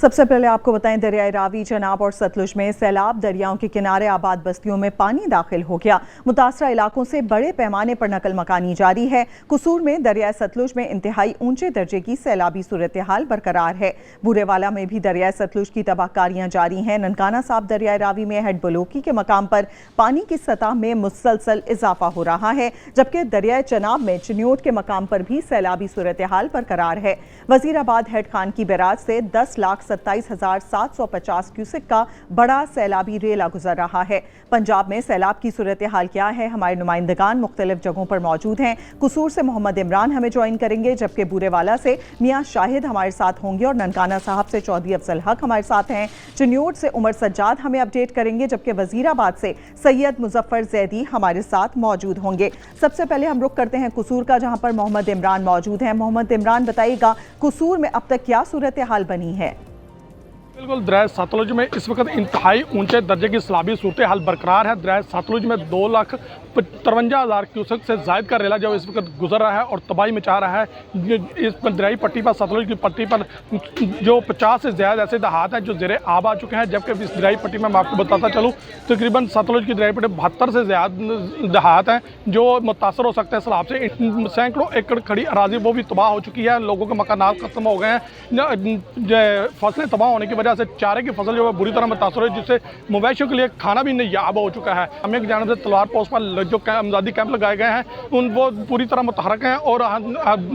सबसे पहले आपको बताएं, दरियाए रावी, चनाब और सतलुज में सैलाब। दरियाओं के किनारे आबाद बस्तियों में पानी दाखिल हो गया। मुतासरा इलाकों से बड़े पैमाने पर नकल मकानी जारी है। कसूर में दरियाए सतलुज में इंतहाई ऊंचे दर्जे की सैलाबी सूरत हाल बरकरार है। बुरेवाला में भी दरियाए सतलुज की तबाहकारियां जारी हैं। ननकाना साहब दरियाए रावी में हेड बलोकी के मकाम पर पानी की सतह में मुसलसल इजाफा हो रहा है, जबकि दरियाए चनाब में चिन्योट के मकाम पर भी सैलाबी सूरत हाल बरकरार है। वजीराबाद हेड खान की बैराज से 10,27,750 क्यूसेक का बड़ा सैलाबी रेला गुजर रहा है। पंजाब में सैलाब की सूरत हाल क्या है, हमारे नुमाइंदगान मुख्तलिफ जगहों पर मौजूद हैं। कसूर से मोहम्मद इमरान हमें ज्वाइन करेंगे, जबकि बुरेवाला से मियां शाहिद हमारे साथ होंगे और ननकाना साहब से चौधरी अफजल हक हमारे साथ हैं। चिन्योट से उमर सज्जाद हमें अपडेट करेंगे, जबकि वजीराबाद से सैयद मुजफ्फर जैदी हमारे साथ मौजूद होंगे। सबसे पहले हम रुख करते हैं कसूर का, जहां पर मोहम्मद इमरान मौजूद हैं। मोहम्मद इमरान, बताइएगा कसूर में अब तक क्या सूरत हाल बनी है? बिल्कुल, दरिया सतलुज में इस वक्त इंतहाई ऊंचे दर्जे की सैलाबी सूरत हाल बरकरार है। दरिया सतलुज में 2,53,000 क्यूसेक से जायद का रेला जो इस वक्त गुजर रहा है और तबाही मचा रहा है। इस दरियाई पट्टी पर, सतलुज की पट्टी पर जो 50 से ज़्यादा ऐसे देहात हैं जो ज़ेरे आब आ चुके हैं, जबकि इस दरियाई पट्टी में मैं आपको बताता चलूँ तकरीबन सतलुज की दरियाई पट्टी 72 से ज़्यादा देहात हैं जो मुतासर हो सकते हैं सैलाब से। सैकड़ों एकड़ खड़ी अराजी वो भी तबाह हो चुकी है। लोगों के मकानात खत्म हो गए हैं। फसलें तबाह होने की वजह से चारे की फसल जो है बुरी तरह मुतासर है, जिससे मवेशियों के लिए खाना भी नायाब हो चुका है। हमें एक जानब से तलवार पोस्ट पर जो अमदादी कैंप लगाए गए हैं वो पूरी तरह मुतहरक हैं और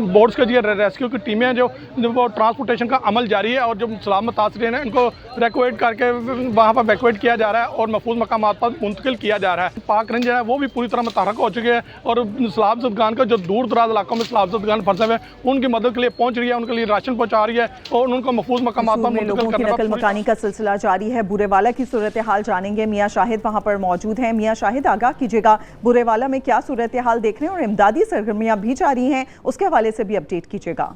बोर्ड्स के जो रेस्क्यू की टीमें हैं जो वो ट्रांसपोर्टेशन का अमल जारी है और जो सैलाब मुतासरीन हैं इनको वैक्यूएट करके वहाँ पर वैक्यूएट किया जा रहा है और महफूज मकामात पर मुंतकिल किया जा रहा है। पाक रेंज है वो भी पूरी तरह मुतहरक हो चुके हैं और सैलाब ज़दगान का जो दूर दराज इलाकों में सैलाब ज़दगान फंसे हुए उनकी मदद के लिए पहुँच रही है, उनके लिए राशन पहुँचा रही है और उनको महफूज मकामात पर मुंतकिल करने का मकानी का सिलसिला जारी है। बुरेवाला की सूरत हाल जानेंगे, मियां शाहिद वहां पर मौजूद हैं। मियां शाहिद, आगाह कीजिएगा, बुरेवाला में क्या सूरत हाल देख रहे हैं और इमदादी सरगर्मियां भी जारी हैं, उसके हवाले से भी अपडेट कीजिएगा।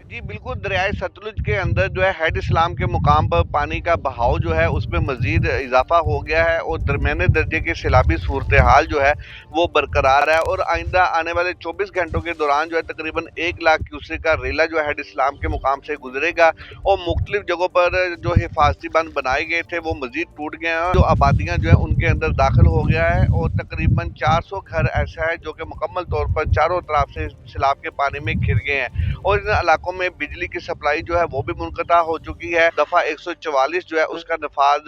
जी बिल्कुल, दरियाए सतलुज के अंदर जो है हेड इस्लाम के मुकाम पर पानी का बहाव जो है उसमें मजीद इजाफा हो गया है और दरमियाने दर्जे की सैलाबी सूरत हाल जो है वो बरकरार है और आइंदा आने वाले 24 घंटों के दौरान जो है तकरीबन 1 लाख क्यूसेक का रेला जो है हेड इस्लाम के मुकाम से गुजरेगा और मुख्तलिफ जगहों पर जो हिफाजती बंद बनाए गए थे वो मजीद टूट गए हैं। जो आबादियाँ जो है उनके अंदर दाखिल हो गया है और तकरीबन 400 घर ऐसा है जो कि मुकम्मल तौर पर चारों तरफ से सैलाब के पानी में घिर गए हैं और इन इलाकों में बिजली की सप्लाई जो है वो भी मुनक़ता हो चुकी है। दफ़ा 144 जो है उसका नफाज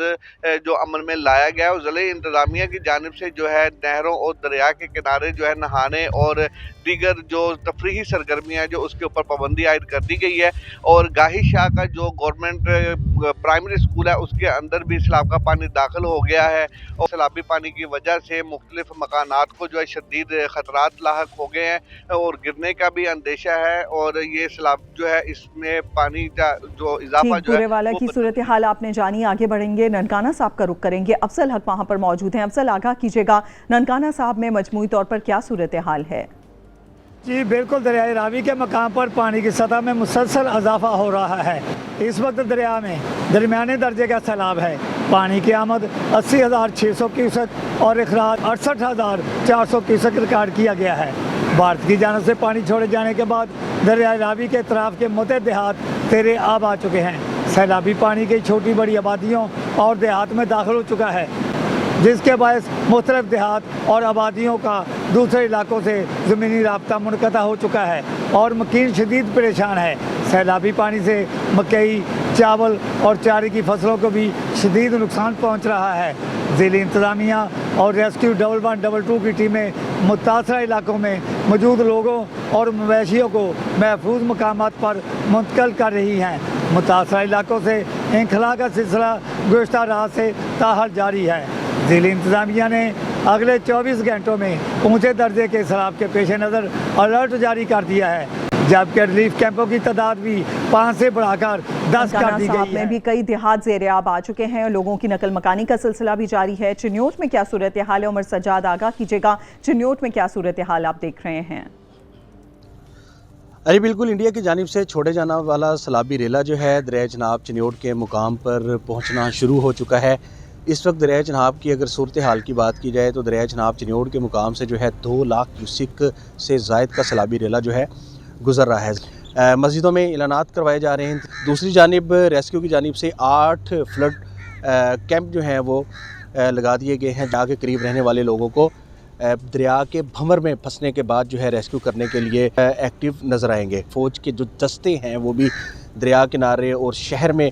जो अमल में लाया गया है और ज़िले इंतज़ामिया की जानिब से जो है नहरों और दरिया के किनारे जो है नहाने और दीगर जो तफरीही सरगर्मियाँ हैं जो उसके ऊपर पाबंदी आयद कर दी गई है और गाही शाह का जो गवर्नमेंट प्राइमरी स्कूल है उसके अंदर भी सैलाब का पानी दाखिल हो गया है और सैलाबी पानी की वजह से मुख्तलिफ मकानात को जो है शदीद ख़तरात लाहक हो गए हैं और गिरने का भी अंदेशा है और ये सैलाब जो है इसमें पानी का जो इजाफा जो है बुरेवाला की सूरत हाल आपने जानी। आगे बढ़ेंगे, ननकाना साहब का रुख करेंगे। अफजल हक वहां पर मौजूद हैं। अफजल, आगाह कीजिएगा, ननकाना साहब में मजमूई तौर पर क्या सूरत हाल है? जी बिल्कुल, दरियाए रावी के मकाम पर पानी की सतह में मुसलसल इजाफा हो रहा है। इस वक्त दरिया में दरमियाने दर्जे का सैलाब है। पानी की आमद 80,600 क्यूसेक और अखराज 68,400 क्यूसेक रिकॉर्ड किया गया है। भारत की जानब से पानी छोड़े जाने के बाद दरियाए रावी के इतराफ़ के मोटे देहात तेरे आब आ चुके हैं। सैलाबी पानी की छोटी बड़ी आबादियों और देहात में दाखिल हो चुका है, जिसके बायस मुख्तलिफ देहात और आबादियों का दूसरे इलाकों से ज़मीनी राब्ता मुनक़ता हो चुका है और मकीन शदीद परेशान है। सैलाबी पानी से मकई, चावल और चारे की फसलों को भी शदीद नुकसान पहुँच रहा है। ज़िली इंतज़ामिया और रेस्क्यू 1112 की टीमें मुतासरा इलाकों में मौजूद लोगों और मवेशियों को महफूज मकामात पर मुंतकिल कर रही हैं। मुतासरा इलाकों से इंखला का सिलसिला गुज़श्ता रात से ताहल जारी है। ज़िली इंतज़ामिया ने अगले 24 घंटों में ऊंचे दर्जे के सैलाब के पेश नज़र अलर्ट जारी कर दिया है, जबकि रिलीफ कैंपों की तादाद भी 5 से बढ़ाकर 10 कर दी गई है। में भी कई देहात ज़ेरे आब आ चुके हैं और लोगों की नकल मकानी का सिलसिला भी जारी है। चिन्योट में क्या सूरत हाल है? उमर सज्जाद, आगाह कीजिएगा, चिन्योट में क्या सूरत हाल आप देख रहे हैं? अरे बिल्कुल, इंडिया की जानिब से छोड़े जाने वाला सैलाबी रेला जो है दरिया चनाब चिन्योट के मुकाम पर पहुँचना शुरू हो चुका है। इस वक्त दरिया चनाब की अगर सूरत हाल की बात की जाए तो दरिया चनाब चिन्योट के मुकाम से जो है 2 लाख क्यूसेक से ज़ायद का सैलाबी रेला जो है गुजर रहा है। मस्जिदों में ऐलानात करवाए जा रहे हैं। दूसरी जानिब रेस्क्यू की जानिब से 8 फ्लड कैंप जो हैं वो लगा दिए गए हैं, जहाँ के करीब रहने वाले लोगों को दरिया के भंवर में फंसने के बाद जो है रेस्क्यू करने के लिए एक्टिव नज़र आएंगे। फ़ौज के जो दस्ते हैं वो भी दरिया किनारे और शहर में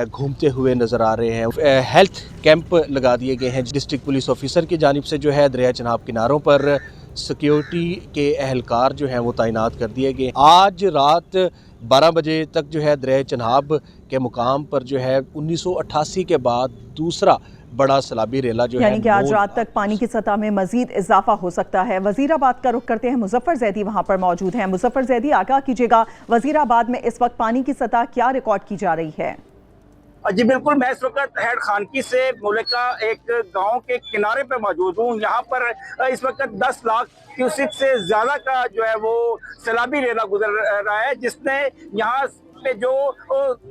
घूमते हुए नज़र आ रहे हैं। हेल्थ कैंप लगा दिए गए हैं। डिस्ट्रिक्ट पुलिस ऑफिसर की जानिब से जो है दरिया चनाब किनारों पर सिक्योरिटी के एहलकार जो हैं वो तैनात कर दिए गए। आज रात 12 बजे तक जो है दरिया चनाब के मुकाम पर जो है 1988 के बाद दूसरा बड़ा सैलाबी रेला जो है, यानी कि आज रात तक पानी की सतह में मजीद इजाफा हो सकता है। वजीराबाद का रुख करते हैं, मुजफ्फर जैदी वहां पर मौजूद हैं। मुजफ्फर जैदी, आगाह कीजिएगा, वजीराबाद में इस वक्त पानी की सतह क्या रिकॉर्ड की जा रही है? जी बिल्कुल, मैं इस वक्त हैड खानकी से मुल्क का एक गांव के किनारे पे मौजूद हूँ। यहाँ पर इस वक्त 10 लाख क्यूसेक से ज़्यादा का जो है वो सैलाबी रेला गुजर रहा है, जिसने यहाँ पे जो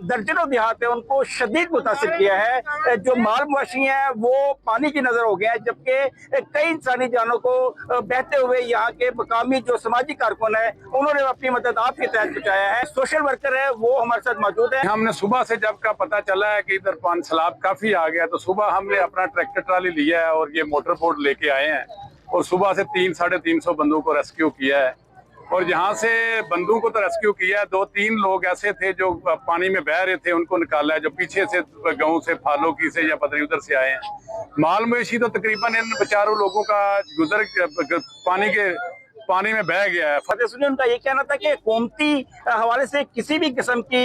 दर्जनों देहात है उनको शदीद मुतासिर किया है। जो माल मवेशी हैं वो पानी की नजर हो गए हैं, जबकि कई इंसानी जानों को बहते हुए यहाँ के मकामी जो समाजी कारकुन है उन्होंने अपनी मदद आपके तहत पहुँचाया है। सोशल वर्कर है वो हमारे साथ मौजूद है। हमने सुबह से जब का पता चला है कि इधर पानी सैलाब काफी आ गया, तो सुबह हमने अपना ट्रैक्टर ट्राली लिया है और ये मोटर बोट लेके आए हैं और सुबह से 300-350 बंदों को रेस्क्यू किया है। और यहाँ से बंदूक को तो रेस्क्यू किया है, 2-3 लोग ऐसे थे जो पानी में बह रहे थे, उनको निकाला है, जो पीछे से गांव से फालो की से या पता नहीं उधर से आए हैं। माल मवेशी तो तकरीबन इन बेचारों लोगों का गुजर पानी में बह गया है। फतेह सुनी उनका ये कहना था कि कौमती हवाले से किसी भी किस्म की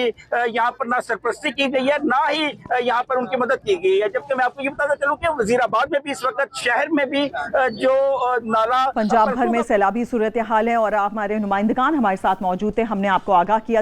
यहाँ पर ना सरपरस्ती की गई है, ना ही यहाँ पर उनकी मदद की गई है। जबकि मैं आपको ये बताता चलूँ कि वजीराबाद में भी इस वक्त शहर में भी जो नाला पंजाब भर में सैलाबी सूरत हाल है और आप हमारे नुमाइंदगान हमारे साथ मौजूद थे, हमने आपको आगाह किया